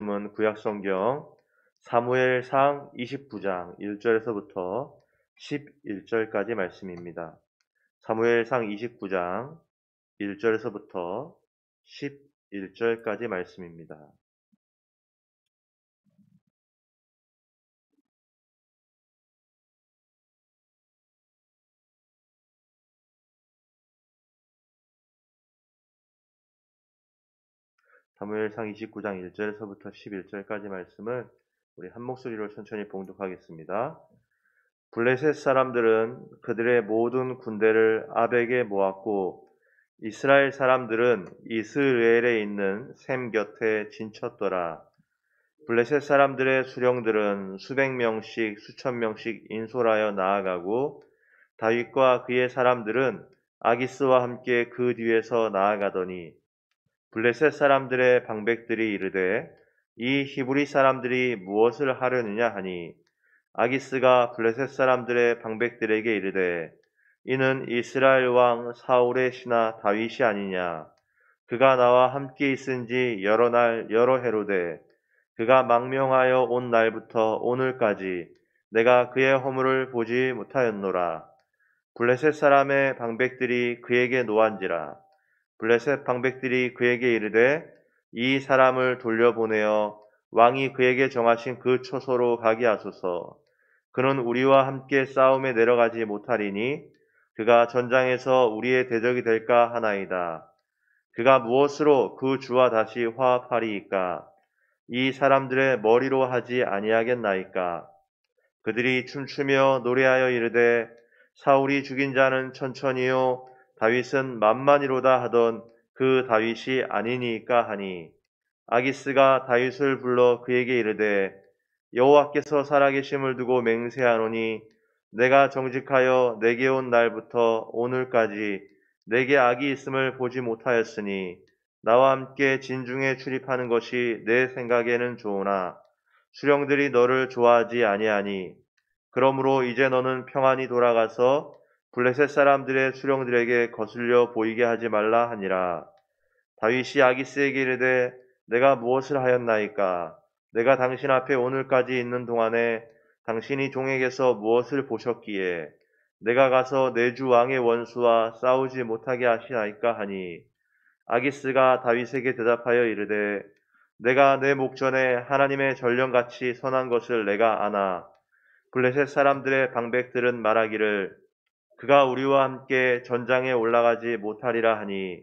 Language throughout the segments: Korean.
말씀은 구약성경 사무엘상 29장 1절에서부터 11절까지 말씀입니다. 사무엘상 29장 1절에서부터 11절까지 말씀입니다. 사무엘상 29장 1절에서부터 11절까지 말씀을 우리 한 목소리로 천천히 봉독하겠습니다. 블레셋 사람들은 그들의 모든 군대를 아벡에 모았고 이스라엘 사람들은 이스라엘에 있는 셈 곁에 진쳤더라. 블레셋 사람들의 수령들은 수백 명씩 수천 명씩 인솔하여 나아가고 다윗과 그의 사람들은 아기스와 함께 그 뒤에서 나아가더니 블레셋 사람들의 방백들이 이르되 이 히브리 사람들이 무엇을 하려느냐 하니 아기스가 블레셋 사람들의 방백들에게 이르되 이는 이스라엘 왕 사울의 신하 다윗이 아니냐. 그가 나와 함께 있은지 여러 날 여러 해로되 그가 망명하여 온 날부터 오늘까지 내가 그의 허물을 보지 못하였노라. 블레셋 사람의 방백들이 그에게 노한지라. 블레셋 방백들이 그에게 이르되 이 사람을 돌려보내어 왕이 그에게 정하신 그 초소로 가게 하소서. 그는 우리와 함께 싸움에 내려가지 못하리니 그가 전장에서 우리의 대적이 될까 하나이다. 그가 무엇으로 그 주와 다시 화합하리이까? 이 사람들의 머리로 하지 아니하겠나이까? 그들이 춤추며 노래하여 이르되 사울이 죽인 자는 천천히요 다윗은 만만이로다 하던 그 다윗이 아니니까 하니 아기스가 다윗을 불러 그에게 이르되 여호와께서 살아계심을 두고 맹세하노니 내가 정직하여 내게 온 날부터 오늘까지 내게 악이 있음을 보지 못하였으니 나와 함께 진중에 출입하는 것이 내 생각에는 좋으나 수령들이 너를 좋아하지 아니하니 그러므로 이제 너는 평안히 돌아가서 블레셋 사람들의 수령들에게 거슬려 보이게 하지 말라 하니라. 다윗이 아기스에게 이르되 내가 무엇을 하였나이까? 내가 당신 앞에 오늘까지 있는 동안에 당신이 종에게서 무엇을 보셨기에 내가 가서 내 주 왕의 원수와 싸우지 못하게 하시나이까 하니 아기스가 다윗에게 대답하여 이르되 내가 내 목전에 하나님의 전령같이 선한 것을 내가 아나 블레셋 사람들의 방백들은 말하기를 그가 우리와 함께 전장에 올라가지 못하리라 하니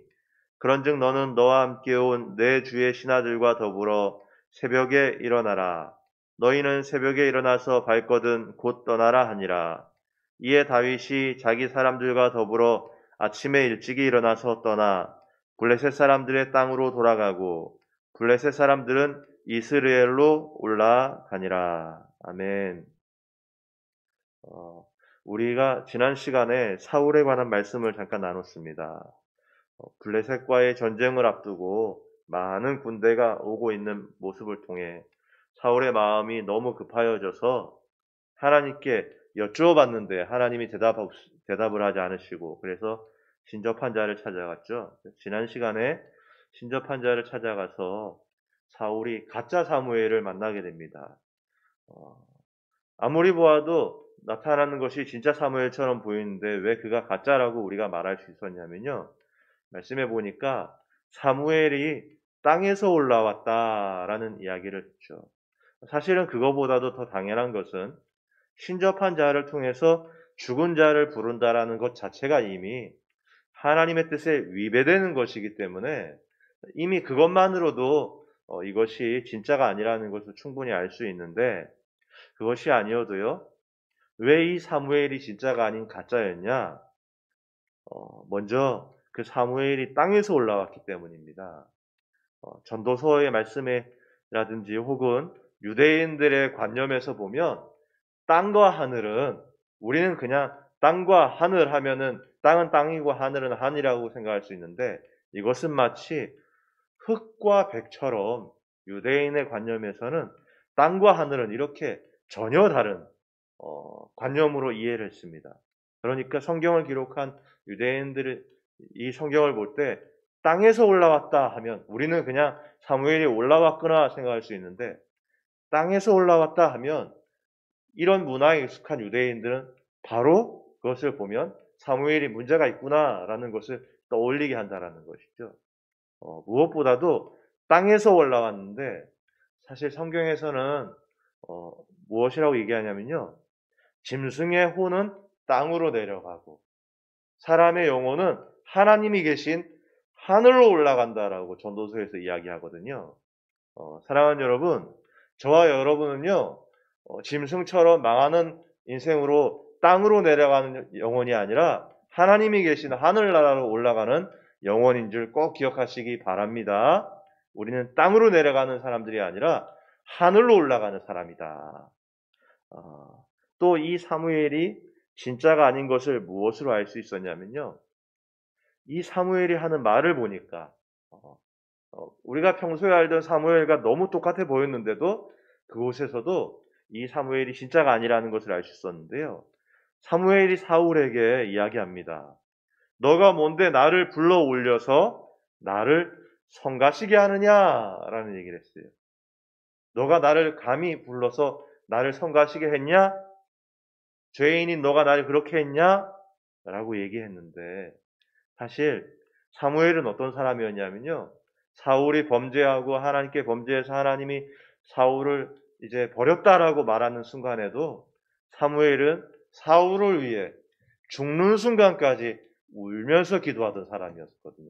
그런즉 너는 너와 함께 온 내 주의 신하들과 더불어 새벽에 일어나라. 너희는 새벽에 일어나서 발거든 곧 떠나라 하니라. 이에 다윗이 자기 사람들과 더불어 아침에 일찍이 일어나서 떠나 블레셋 사람들의 땅으로 돌아가고 블레셋 사람들은 이스라엘로 올라가니라. 아멘. 우리가 지난 시간에 사울에 관한 말씀을 잠깐 나눴습니다. 블레셋과의 전쟁을 앞두고 많은 군대가 오고 있는 모습을 통해 사울의 마음이 너무 급하여져서 하나님께 여쭈어봤는데 하나님이 대답을 하지 않으시고 그래서 신접한 자를 찾아갔죠. 지난 시간에 신접한 자를 찾아가서 사울이 가짜 사무엘을 만나게 됩니다. 아무리 보아도 나타나는 것이 진짜 사무엘처럼 보이는데 왜 그가 가짜라고 우리가 말할 수 있었냐면요. 말씀해 보니까 사무엘이 땅에서 올라왔다라는 이야기를 듣죠. 사실은 그거보다도 더 당연한 것은 신접한 자를 통해서 죽은 자를 부른다라는 것 자체가 이미 하나님의 뜻에 위배되는 것이기 때문에 이미 그것만으로도 이것이 진짜가 아니라는 것을 충분히 알 수 있는데 그것이 아니어도요. 왜 이 사무엘이 진짜가 아닌 가짜였냐? 먼저 그 사무엘이 땅에서 올라왔기 때문입니다. 전도서의 말씀에라든지 혹은 유대인들의 관념에서 보면 땅과 하늘은 우리는 그냥 땅과 하늘 하면은 땅은 땅이고 하늘은 하늘이라고 생각할 수 있는데 이것은 마치 흙과 백처럼 유대인의 관념에서는 땅과 하늘은 이렇게 전혀 다른 관념으로 이해를 했습니다. 그러니까 성경을 기록한 유대인들이 이 성경을 볼 때 땅에서 올라왔다 하면 우리는 그냥 사무엘이 올라왔구나 생각할 수 있는데, 땅에서 올라왔다 하면 이런 문화에 익숙한 유대인들은 바로 그것을 보면 사무엘이 문제가 있구나라는 것을 떠올리게 한다라는 것이죠. 무엇보다도 땅에서 올라왔는데, 사실 성경에서는 무엇이라고 얘기하냐면요, 짐승의 혼은 땅으로 내려가고 사람의 영혼은 하나님이 계신 하늘로 올라간다라고 전도서에서 이야기하거든요. 사랑하는 여러분, 저와 여러분은요, 짐승처럼 망하는 인생으로 땅으로 내려가는 영혼이 아니라 하나님이 계신 하늘나라로 올라가는 영혼인 줄 꼭 기억하시기 바랍니다. 우리는 땅으로 내려가는 사람들이 아니라 하늘로 올라가는 사람이다. 또 이 사무엘이 진짜가 아닌 것을 무엇으로 알 수 있었냐면요, 이 사무엘이 하는 말을 보니까 우리가 평소에 알던 사무엘과 너무 똑같아 보였는데도 그곳에서도 이 사무엘이 진짜가 아니라는 것을 알 수 있었는데요. 사무엘이 사울에게 이야기합니다. 너가 뭔데 나를 불러 올려서 나를 성가시게 하느냐라는 얘기를 했어요. 너가 나를 감히 불러서 나를 성가시게 했냐? 죄인인 너가 나를 그렇게 했냐? 라고 얘기했는데, 사실 사무엘은 어떤 사람이었냐면요, 사울이 범죄하고 하나님께 범죄해서 하나님이 사울을 이제 버렸다라고 말하는 순간에도 사무엘은 사울을 위해 죽는 순간까지 울면서 기도하던 사람이었거든요.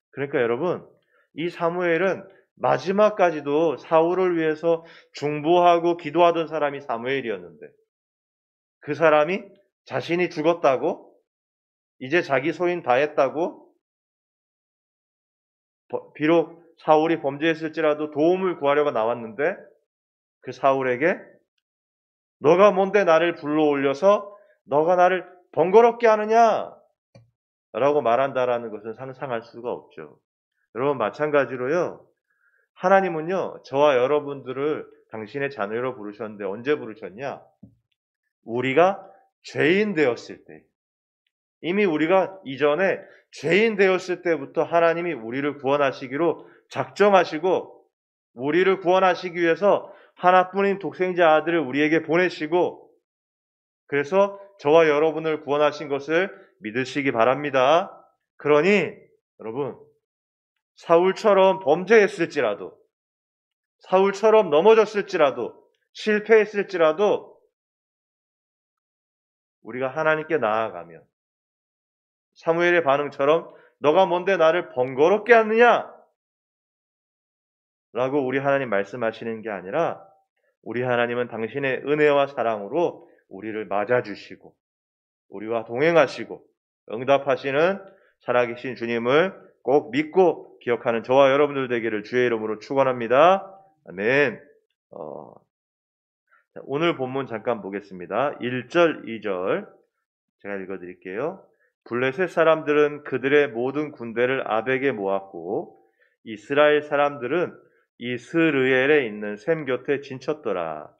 그러니까 여러분, 이 사무엘은 마지막까지도 사울을 위해서 중보하고 기도하던 사람이 사무엘이었는데, 그 사람이 자신이 죽었다고, 이제 자기 소인 다 했다고, 비록 사울이 범죄했을지라도 도움을 구하려고 나왔는데, 그 사울에게 너가 뭔데 나를 불러올려서 너가 나를 번거롭게 하느냐? 라고 말한다라는 것은 상상할 수가 없죠. 여러분, 마찬가지로요, 하나님은요, 저와 여러분들을 당신의 자녀로 부르셨는데 언제 부르셨냐? 우리가 죄인 되었을 때, 이미 우리가 이전에 죄인 되었을 때부터 하나님이 우리를 구원하시기로 작정하시고, 우리를 구원하시기 위해서 하나뿐인 독생자 아들을 우리에게 보내시고, 그래서 저와 여러분을 구원하신 것을 믿으시기 바랍니다. 그러니 여러분, 사울처럼 범죄했을지라도, 사울처럼 넘어졌을지라도, 실패했을지라도 우리가 하나님께 나아가면 사무엘의 반응처럼 너가 뭔데 나를 번거롭게 하느냐? 라고 우리 하나님 말씀하시는 게 아니라, 우리 하나님은 당신의 은혜와 사랑으로 우리를 맞아주시고 우리와 동행하시고 응답하시는 살아계신 주님을 꼭 믿고 기억하는 저와 여러분들 되기를 주의 이름으로 축원합니다. 아멘. 오늘 본문 잠깐 보겠습니다. 1절, 2절 제가 읽어드릴게요. 블레셋 사람들은 그들의 모든 군대를 아벡에 모았고 이스라엘 사람들은 이스르엘에 있는 셈 곁에 진쳤더라.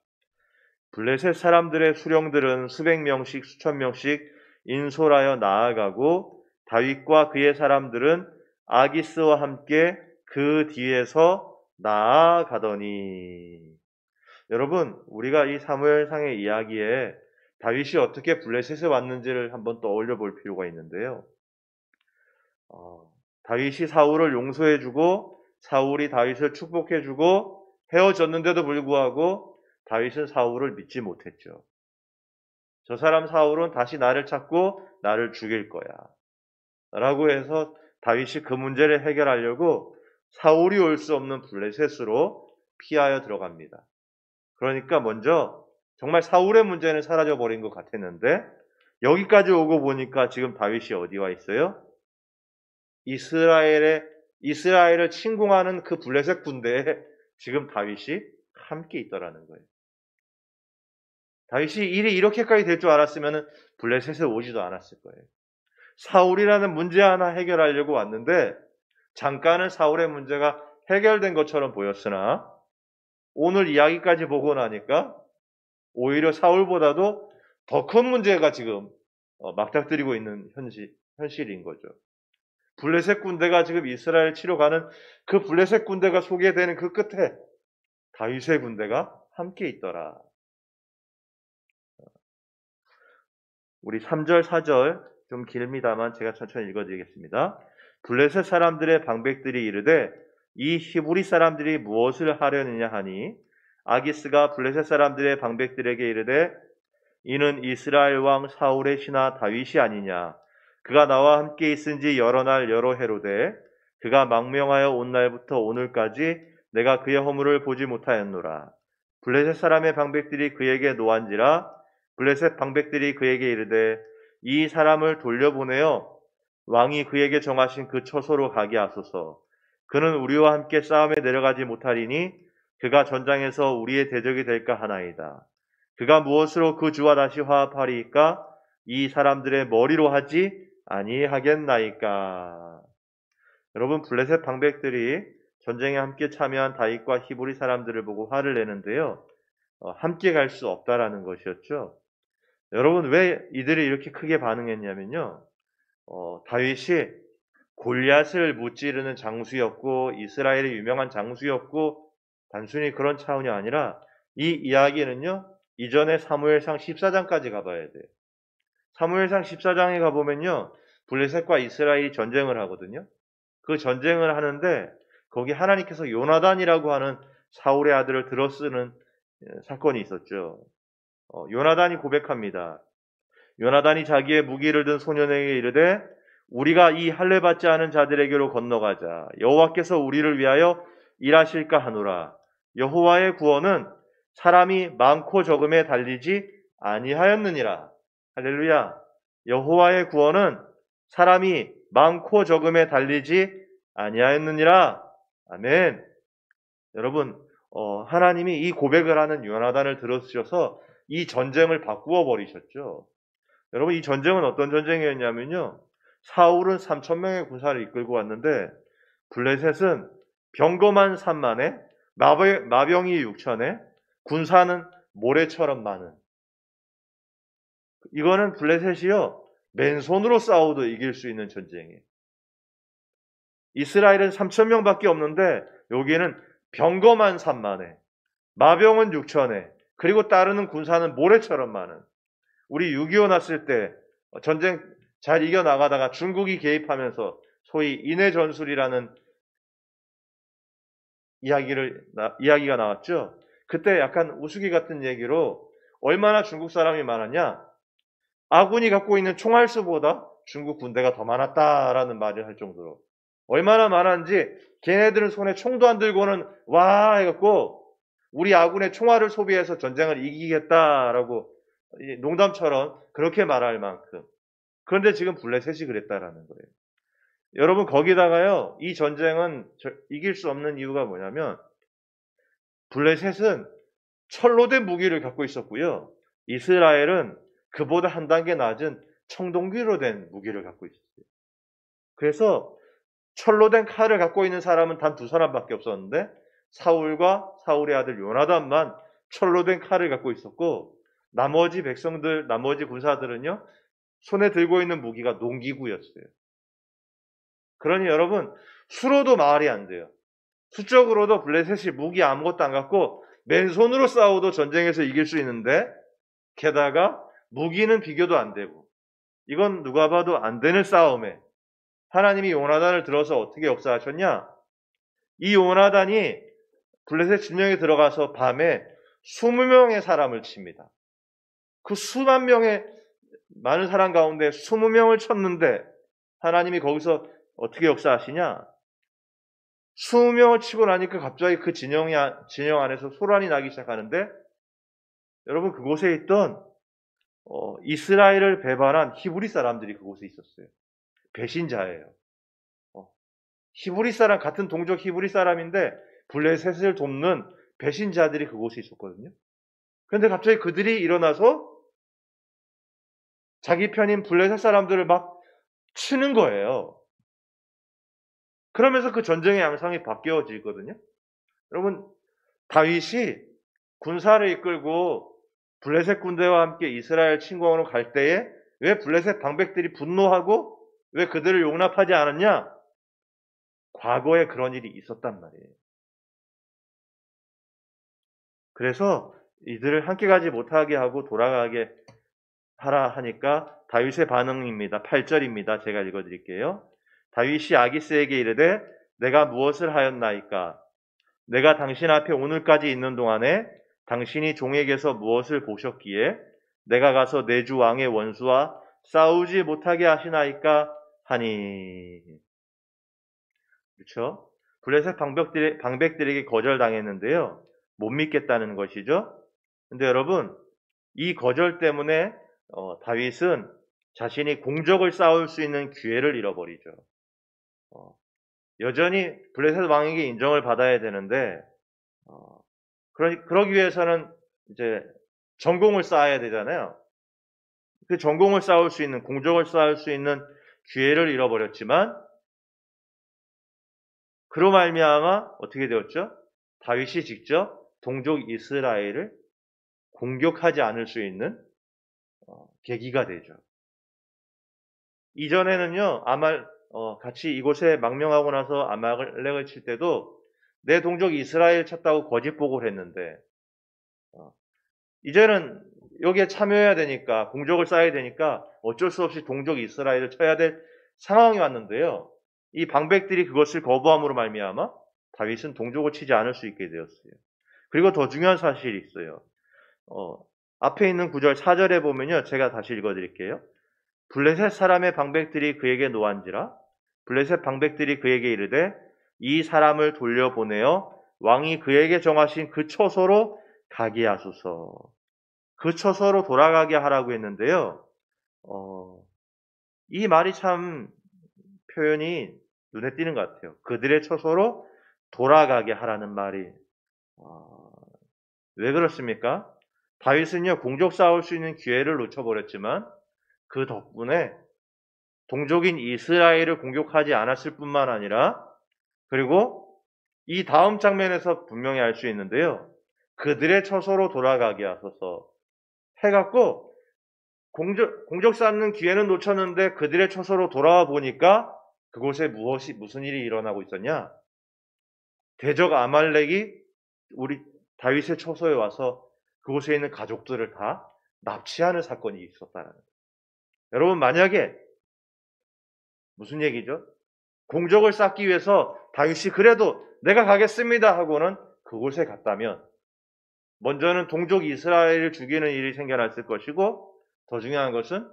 블레셋 사람들의 수령들은 수백 명씩 수천 명씩 인솔하여 나아가고 다윗과 그의 사람들은 아기스와 함께 그 뒤에서 나아가더니. 여러분, 우리가 이 사무엘상의 이야기에 다윗이 어떻게 블레셋에 왔는지를 한번 떠올려 볼 필요가 있는데요. 다윗이 사울을 용서해주고 사울이 다윗을 축복해주고 헤어졌는데도 불구하고 다윗은 사울을 믿지 못했죠. 저 사람 사울은 다시 나를 찾고 나를 죽일 거야 라고 해서 다윗이 그 문제를 해결하려고 사울이 올 수 없는 블레셋으로 피하여 들어갑니다. 그러니까 먼저 정말 사울의 문제는 사라져버린 것 같았는데, 여기까지 오고 보니까 지금 다윗이 어디 와 있어요? 이스라엘을 침공하는 그 블레셋 군대에 지금 다윗이 함께 있더라는 거예요. 다윗이 일이 이렇게까지 될 줄 알았으면 블레셋에 오지도 않았을 거예요. 사울이라는 문제 하나 해결하려고 왔는데 잠깐은 사울의 문제가 해결된 것처럼 보였으나 오늘 이야기까지 보고 나니까 오히려 사울보다도 더 큰 문제가 지금 맞닥뜨리고 있는 현실인 거죠. 블레셋 군대가 지금 이스라엘 치러 가는 그 블레셋 군대가 소개되는 그 끝에 다윗의 군대가 함께 있더라. 우리 3절, 4절 좀 길입니다만 제가 천천히 읽어드리겠습니다. 블레셋 사람들의 방백들이 이르되 이 히브리 사람들이 무엇을 하려느냐 하니 아기스가 블레셋 사람들의 방백들에게 이르되 이는 이스라엘 왕 사울의 신하 다윗이 아니냐. 그가 나와 함께 있은지 여러 날 여러 해로되 그가 망명하여 온 날부터 오늘까지 내가 그의 허물을 보지 못하였노라. 블레셋 사람의 방백들이 그에게 노한지라. 블레셋 방백들이 그에게 이르되 이 사람을 돌려보내어 왕이 그에게 정하신 그 처소로 가게 하소서. 그는 우리와 함께 싸움에 내려가지 못하리니 그가 전장에서 우리의 대적이 될까 하나이다. 그가 무엇으로 그 주와 다시 화합하리이까? 이 사람들의 머리로 하지 아니하겠나이까? 여러분, 블레셋 방백들이 전쟁에 함께 참여한 다윗과 히브리 사람들을 보고 화를 내는데요. 함께 갈 수 없다라는 것이었죠. 여러분, 왜 이들이 이렇게 크게 반응했냐면요. 다윗이 골리앗을 무찌르는 장수였고 이스라엘의 유명한 장수였고 단순히 그런 차원이 아니라 이 이야기는요. 이전에 사무엘상 14장까지 가봐야 돼요. 사무엘상 14장에 가보면요. 블레셋과 이스라엘이 전쟁을 하거든요. 그 전쟁을 하는데 거기 하나님께서 요나단이라고 하는 사울의 아들을 들어쓰는 사건이 있었죠. 요나단이 고백합니다. 요나단이 자기의 무기를 든 소년에게 이르되 우리가 이 할례 받지 않은 자들에게로 건너가자. 여호와께서 우리를 위하여 일하실까 하노라. 여호와의 구원은 사람이 많고 적음에 달리지 아니하였느니라. 할렐루야. 여호와의 구원은 사람이 많고 적음에 달리지 아니하였느니라. 아멘. 여러분, 하나님이 이 고백을 하는 요나단을 들어주셔서 이 전쟁을 바꾸어 버리셨죠. 여러분, 이 전쟁은 어떤 전쟁이었냐면요. 사울은 3,000명의 군사를 이끌고 왔는데 블레셋은 병거만 3만에 마병이 6천에 군사는 모래처럼 많은, 이거는 블레셋이요 맨손으로 싸워도 이길 수 있는 전쟁이에요. 이스라엘은 3,000명밖에 없는데 여기에는 병거만 3만에 마병은 6천에 그리고 따르는 군사는 모래처럼 많은, 우리 6.25 났을 때 전쟁 잘 이겨나가다가 중국이 개입하면서 소위 인해전술이라는 이야기가 나왔죠. 그때 약간 우스개 같은 얘기로 얼마나 중국 사람이 많았냐, 아군이 갖고 있는 총알 수보다 중국 군대가 더 많았다라는 말을 할 정도로 얼마나 많았는지, 걔네들은 손에 총도 안 들고는 와 해갖고 우리 아군의 총알을 소비해서 전쟁을 이기겠다라고 농담처럼 그렇게 말할 만큼. 그런데 지금 블레셋이 그랬다라는 거예요. 여러분, 거기다가요, 이 전쟁은 이길 수 없는 이유가 뭐냐면 블레셋은 철로 된 무기를 갖고 있었고요. 이스라엘은 그보다 한 단계 낮은 청동기로 된 무기를 갖고 있었어요. 그래서 철로 된 칼을 갖고 있는 사람은 단 2사람밖에 없었는데 사울과 사울의 아들 요나단만 철로 된 칼을 갖고 있었고 나머지 백성들, 나머지 군사들은요, 손에 들고 있는 무기가 농기구였어요. 그러니 여러분, 수로도 말이 안 돼요. 수적으로도 블레셋이 무기 아무것도 안 갖고 맨손으로 싸워도 전쟁에서 이길 수 있는데 게다가 무기는 비교도 안 되고, 이건 누가 봐도 안 되는 싸움에 하나님이 요나단을 들어서 어떻게 역사하셨냐? 이 요나단이 블레셋 진영에 들어가서 밤에 20명의 사람을 칩니다. 그 수만 명의 많은 사람 가운데 20명을 쳤는데 하나님이 거기서 어떻게 역사하시냐? 20명을 치고 나니까 갑자기 그 진영 안에서 소란이 나기 시작하는데, 여러분, 그곳에 있던 이스라엘을 배반한 히브리 사람들이 그곳에 있었어요. 배신자예요. 히브리 사람, 같은 동족 히브리 사람인데 블레셋을 돕는 배신자들이 그곳에 있었거든요. 그런데 갑자기 그들이 일어나서 자기 편인 블레셋 사람들을 막 치는 거예요. 그러면서 그 전쟁의 양상이 바뀌어지거든요. 여러분, 다윗이 군사를 이끌고 블레셋 군대와 함께 이스라엘 침공으로 갈 때에 왜 블레셋 방백들이 분노하고 왜 그들을 용납하지 않았냐? 과거에 그런 일이 있었단 말이에요. 그래서 이들을 함께 가지 못하게 하고 돌아가게 하라 하니까 다윗의 반응입니다. 8절입니다. 제가 읽어드릴게요. 다윗이 아기스에게 이르되 내가 무엇을 하였나이까? 내가 당신 앞에 오늘까지 있는 동안에 당신이 종에게서 무엇을 보셨기에 내가 가서 내 주 왕의 원수와 싸우지 못하게 하시나이까 하니. 그렇죠? 블레셋 방백들에게 거절당했는데요. 못 믿겠다는 것이죠. 근데 여러분, 이 거절 때문에 다윗은 자신이 공적을 쌓을 수 있는 기회를 잃어버리죠. 여전히 블레셋 왕에게 인정을 받아야 되는데 그러기 위해서는 이제 전공을 쌓아야 되잖아요. 그 전공을 쌓을 수 있는, 공적을 쌓을 수 있는 기회를 잃어버렸지만 그로 말미암아 어떻게 되었죠? 다윗이 직접 동족 이스라엘을 공격하지 않을 수 있는 계기가 되죠. 이전에는요, 같이 이곳에 망명하고 나서 아말렉을 칠 때도 내 동족 이스라엘 쳤다고 거짓 보고를 했는데, 이제는 여기에 참여해야 되니까, 공적을 쌓아야 되니까 어쩔 수 없이 동족 이스라엘을 쳐야 될 상황이 왔는데요. 이 방백들이 그것을 거부함으로 말미암아 다윗은 동족을 치지 않을 수 있게 되었어요. 그리고 더 중요한 사실이 있어요. 앞에 있는 9절 4절에 보면요. 제가 다시 읽어드릴게요. 블레셋 사람의 방백들이 그에게 노한지라 블레셋 방백들이 그에게 이르되 이 사람을 돌려보내어 왕이 그에게 정하신 그 처소로 가게 하소서. 그 처소로 돌아가게 하라고 했는데요. 이 말이 참 표현이 눈에 띄는 것 같아요. 그들의 처소로 돌아가게 하라는 말이 왜 그렇습니까? 다윗은요 공적 쌓을 수 있는 기회를 놓쳐버렸지만 그 덕분에 동족인 이스라엘을 공격하지 않았을 뿐만 아니라 그리고 이 다음 장면에서 분명히 알 수 있는데요. 그들의 처소로 돌아가게 하소서 해갖고 공적 쌓는 기회는 놓쳤는데 그들의 처소로 돌아와 보니까 그곳에 무슨 일이 일어나고 있었냐? 대적 아말렉이 우리 다윗의 처소에 와서 그곳에 있는 가족들을 다 납치하는 사건이 있었다는 거예요. 여러분 만약에 무슨 얘기죠? 공적을 쌓기 위해서 다윗이 그래도 내가 가겠습니다 하고는 그곳에 갔다면 먼저는 동족 이스라엘을 죽이는 일이 생겨났을 것이고 더 중요한 것은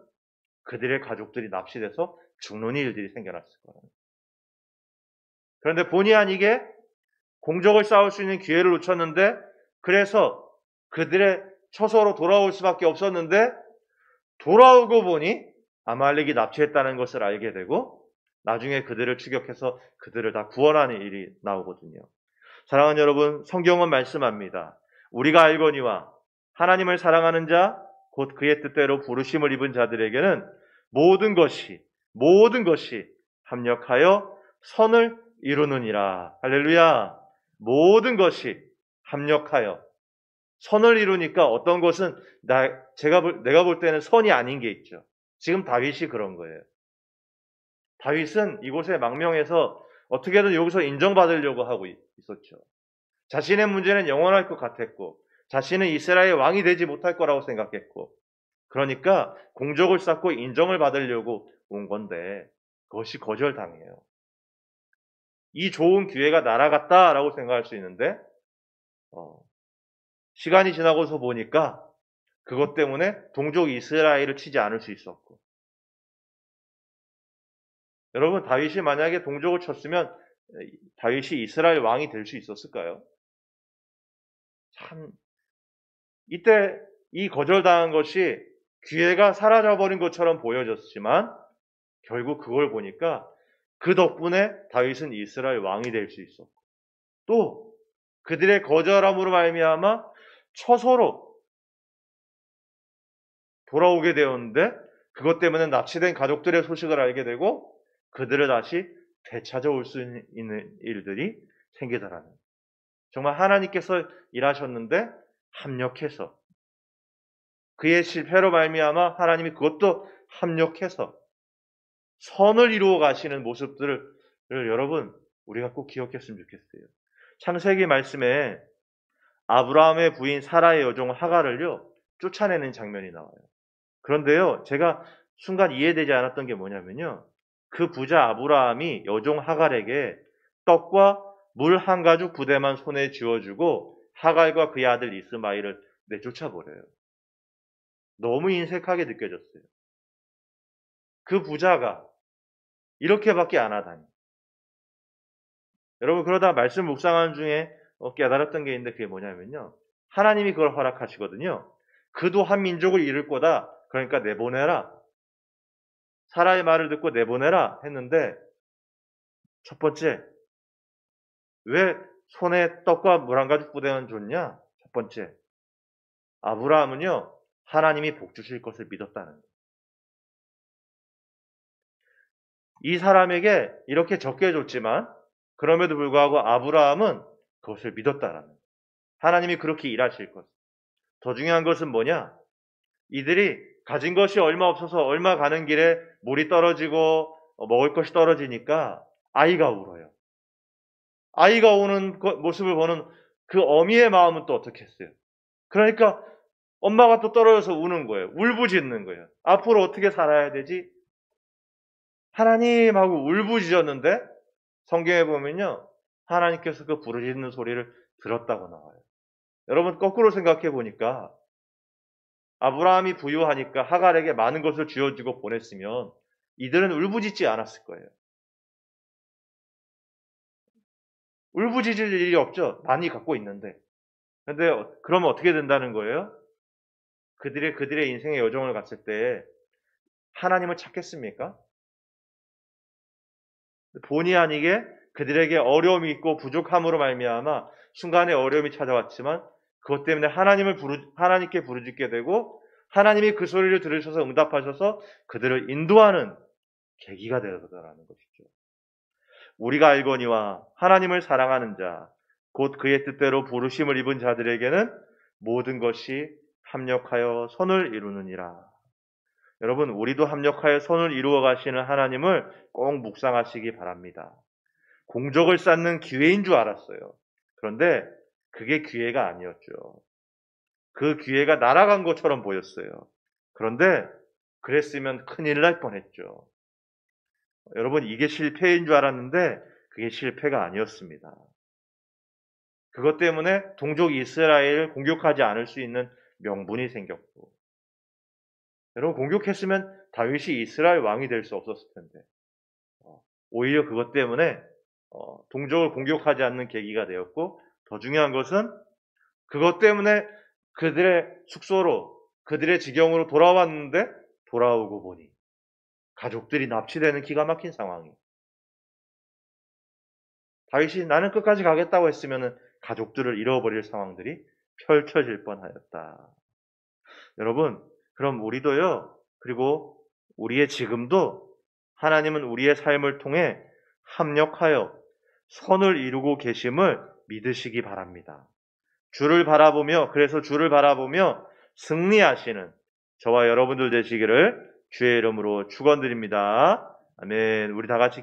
그들의 가족들이 납치돼서 죽는 일들이 생겨났을 거예요. 그런데 본의 아니게 공적을 쌓을 수 있는 기회를 놓쳤는데 그래서 그들의 처소로 돌아올 수밖에 없었는데 돌아오고 보니 아말렉이 납치했다는 것을 알게 되고 나중에 그들을 추격해서 그들을 다 구원하는 일이 나오거든요. 사랑하는 여러분, 성경은 말씀합니다. 우리가 알거니와 하나님을 사랑하는 자, 곧 그의 뜻대로 부르심을 입은 자들에게는 모든 것이 합력하여 선을 이루느니라. 할렐루야. 모든 것이 합력하여 선을 이루니까 어떤 것은 내가 볼 때는 선이 아닌 게 있죠. 지금 다윗이 그런 거예요. 다윗은 이곳에 망명해서 어떻게든 여기서 인정받으려고 하고 있었죠. 자신의 문제는 영원할 것 같았고 자신은 이스라엘 왕이 되지 못할 거라고 생각했고 그러니까 공적을 쌓고 인정을 받으려고 온 건데 그것이 거절당해요. 이 좋은 기회가 날아갔다라고 생각할 수 있는데 시간이 지나고서 보니까 그것 때문에 동족 이스라엘을 치지 않을 수 있었고 여러분 다윗이 만약에 동족을 쳤으면 다윗이 이스라엘 왕이 될 수 있었을까요? 참 이때 이 거절당한 것이 기회가 사라져버린 것처럼 보여졌지만 결국 그걸 보니까 그 덕분에 다윗은 이스라엘 왕이 될 수 있었고 또 그들의 거절함으로 말미암아 처소로 돌아오게 되었는데 그것 때문에 납치된 가족들의 소식을 알게 되고 그들을 다시 되찾아올 수 있는 일들이 생기더라는 정말 하나님께서 일하셨는데 합력해서 그의 실패로 말미암아 하나님이 그것도 합력해서 선을 이루어 가시는 모습들을 여러분 우리가 꼭 기억했으면 좋겠어요. 창세기 말씀에 아브라함의 부인 사라의 여종 하갈을요 쫓아내는 장면이 나와요. 그런데요 제가 순간 이해되지 않았던 게 뭐냐면요, 그 부자 아브라함이 여종 하갈에게 떡과 물 한 가죽 부대만 손에 쥐어주고 하갈과 그의 아들 이스마엘을 내쫓아버려요. 너무 인색하게 느껴졌어요. 그 부자가 이렇게밖에 안 하다니. 여러분 그러다 말씀 묵상하는 중에 깨달았던 게 있는데 그게 뭐냐면요, 하나님이 그걸 허락하시거든요. 그도 한 민족을 이룰 거다. 그러니까 내보내라. 사라의 말을 듣고 내보내라 했는데, 첫 번째, 왜 손에 떡과 물 한 가죽 부대만 줬냐? 첫 번째, 아브라함은요 하나님이 복 주실 것을 믿었다는 거예요. 이 사람에게 이렇게 적게 줬지만 그럼에도 불구하고 아브라함은 그것을 믿었다라는 거예요. 하나님이 그렇게 일하실 것. 더 중요한 것은 뭐냐? 이들이 가진 것이 얼마 없어서 얼마 가는 길에 물이 떨어지고 먹을 것이 떨어지니까 아이가 울어요. 아이가 우는 모습을 보는 그 어미의 마음은 또 어떻겠어요? 그러니까 엄마가 또 떨어져서 우는 거예요. 울부짖는 거예요. 앞으로 어떻게 살아야 되지? 하나님 하고 울부짖었는데 성경에 보면요, 하나님께서 그 부르짖는 소리를 들었다고 나와요. 여러분 거꾸로 생각해 보니까 아브라함이 부유하니까 하갈에게 많은 것을 쥐어주고 보냈으면 이들은 울부짖지 않았을 거예요. 울부짖을 일이 없죠. 많이 갖고 있는데. 근데 그러면 어떻게 된다는 거예요? 그들의 인생의 여정을 갔을 때 하나님을 찾겠습니까? 본의 아니게 그들에게 어려움이 있고 부족함으로 말미암아 순간에 어려움이 찾아왔지만 그것 때문에 하나님께 부르짖게 되고 하나님이 그 소리를 들으셔서 응답하셔서 그들을 인도하는 계기가 되었다라는 것이죠. 우리가 알거니와 하나님을 사랑하는 자, 곧 그의 뜻대로 부르심을 입은 자들에게는 모든 것이 합력하여 선을 이루느니라. 여러분, 우리도 합력하여 선을 이루어 가시는 하나님을 꼭 묵상하시기 바랍니다. 공적을 쌓는 기회인 줄 알았어요. 그런데 그게 기회가 아니었죠. 그 기회가 날아간 것처럼 보였어요. 그런데 그랬으면 큰일 날 뻔했죠. 여러분, 이게 실패인 줄 알았는데 그게 실패가 아니었습니다. 그것 때문에 동족 이스라엘을 공격하지 않을 수 있는 명분이 생겼고, 여러분 공격했으면 다윗이 이스라엘 왕이 될 수 없었을 텐데 오히려 그것 때문에 동족을 공격하지 않는 계기가 되었고, 더 중요한 것은 그것 때문에 그들의 숙소로 그들의 지경으로 돌아왔는데 돌아오고 보니 가족들이 납치되는 기가 막힌 상황이. 다윗이 나는 끝까지 가겠다고 했으면 가족들을 잃어버릴 상황들이 펼쳐질 뻔하였다. 여러분, 그럼 우리도요, 그리고 우리의 지금도 하나님은 우리의 삶을 통해 합력하여 선을 이루고 계심을 믿으시기 바랍니다. 그래서 주를 바라보며 승리하시는 저와 여러분들 되시기를 주의 이름으로 축원드립니다. 아멘. 우리 다 같이